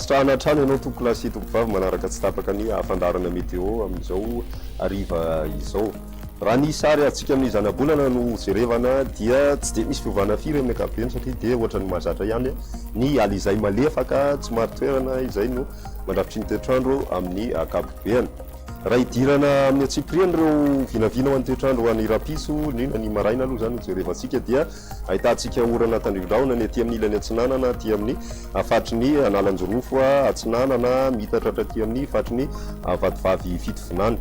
Mahatrana hatrany ianao toko lasy toko vavy manaraka tsy tapaka ny afandarana météo amin'izao hariva izao. Raha ny sary antsika amin'ny zanabolana no jerevana dia tsy dia misy fiovana firy amin'ny ankapobeny satria dia ohatran'ny mahazatra ihany ny ala izay malefaka tsy maro toerana izay no mandrafitry ny toetrandro amin'ny ankapobeny. Raha idirana amin'ny atsipriana ireo vinavina ho an'ny toetrandro ho an'ny rapiso indrindra ny maraina aloha zany no jerevantsika dia ahitantsika orana tandrivondraona ny aty amin'ny ilany atsinanana aty amin'ny fatry ny analanjorofo atsinanana mitatra aty amin'ny fatry ny vatovavy fitovinany.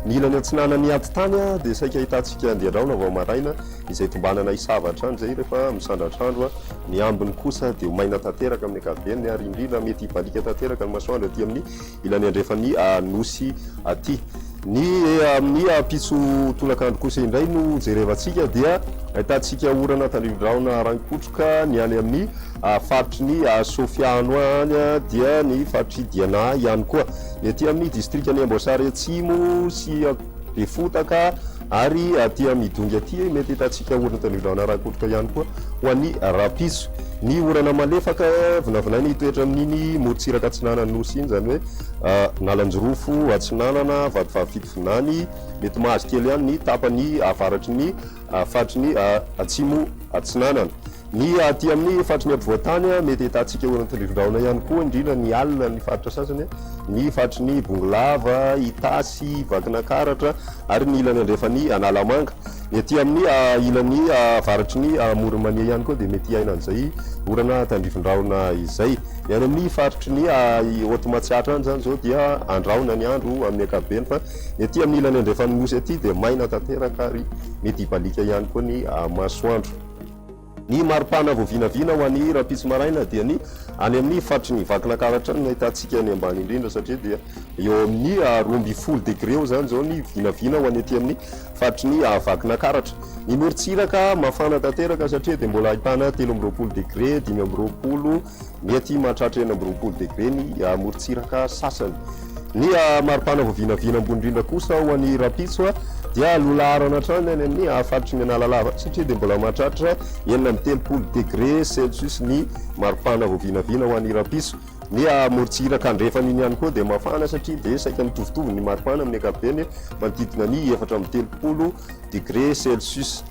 Ny ilany atsinanany aty tany dia saika ahitantsika andehandraona vao maraina izay tombanana isavatrandro zay rehefa misandratrandro. Ny ambiny kosa dia maina tanteraka amin'ny ankapobeny ary indrindra mety hibalika tanteraka ny masoandro aty amin'ny ilany andrefany nosy aty. Ny amin'ny pitso tolakandro kosa indray no jerevantsika dia ahitantsika orana tandrivondraona rankotroka ny any amin'ny fatry ny Sofiano any dia ny fatry Diana ihany koa. Ny aty amin'ny distrika ny Amboasary Atsimo sy Befotaka ary aty amin'ny Dongy aty mety hitantsika orana tandrivondraona rankotroka ihany koa ho an'ny rapiso. Ny orana malefaka vinavinainy toetra amin'iny morotsiraka atsinanana nosy iny zany hoe nalanjorofo atsinanana vatovavy fitovinany mety mahazo kely ihany ny tapany avaratry ny fatry ny atsimo atsinanana. Ny aty amin'ny fatry ny ampovoantany mety hitantsika orana tandrivondraona ihany koa indrindra ny alina ny faritra sasany ny fatry ny Bongolava, Itasy, Vakinakaratra ary ny ilany andrefany Analamanga. Ny aty amin'ny ilany avaratry ny Morimania ihany koa dia mety hiaina an'izay orana tandrivondraona izay. Ny any amin'ny faritry ny Hotomatsiatra any zany zao dia andraona ny andro amin'ny ankapobeny fa ny aty amin'ny ilany andrefany nosy aty dia maina tanteraka ary mety hibalika ihany koa ny masoandro. Ny maripana voavinavina ho an'ny rapiso maraina dia ny any amin'ny fatry ny Vakinakaratra no ahitantsika ny ambany indrindra satria dia eo amin'ny 12 degré eo zany zao ny vinavina ho any aty amin'ny fatry ny Vakinakaratra. Ny morotsiraka mafana tanteraka satria dia mbola ahitana 13 degré 5 mety mahatratra 20 degré ny morotsiraka sasany. Ny maripana voavinavina ambony indrindra kosa ho an'ny rapiso dia lolarana hatrany any amin'ny fatry ny Analalava satria dia mbola mahatratra 30 degré Celsius ny maripana voavinavina ho an'ny rapiso. Ny morotsiraka andrefan'iny ihany koa dia mafana satria dia saika mitovitovy ny maripana amin'ny ankapobeny manodidina ny 430 degré Celsius.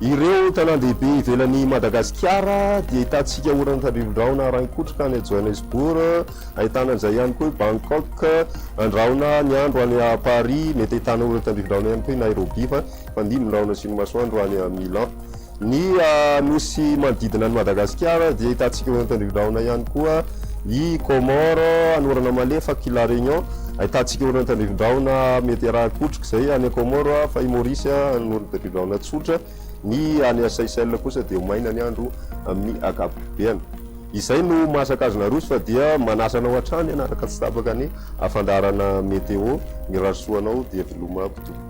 Ireo tanan-dehibe ivelan'ny Madagasikara dia hitantsika orana tandrivondraona rankotroka any Johannesburg, ahitana an'izay ihany koa Bangkok, andraona ny andro any Paris, mety ahitana orana tandrivondraona ihany koa Nairobi fa fandimy ny raona sy ny masoandro any Milan. Ny nosy manodidina ny Madagasikara dia hitantsika orana tandrivondraona ihany koa i Comore, any orana malefaka La Réunion, ahitantsika orana tandrivondraona mety arakotroka izay any Comore fa i Maurice any orana tandrivondraona tsotra. Ny any Seychelles kosa dia maina ny andro amin'ny ankapobeny. Izay no mahasakazona roso fa dia manasana ao hatrany anaraka tsy tapaka ny afandarana météo. Ny rahasoanao dia veloma tompoko.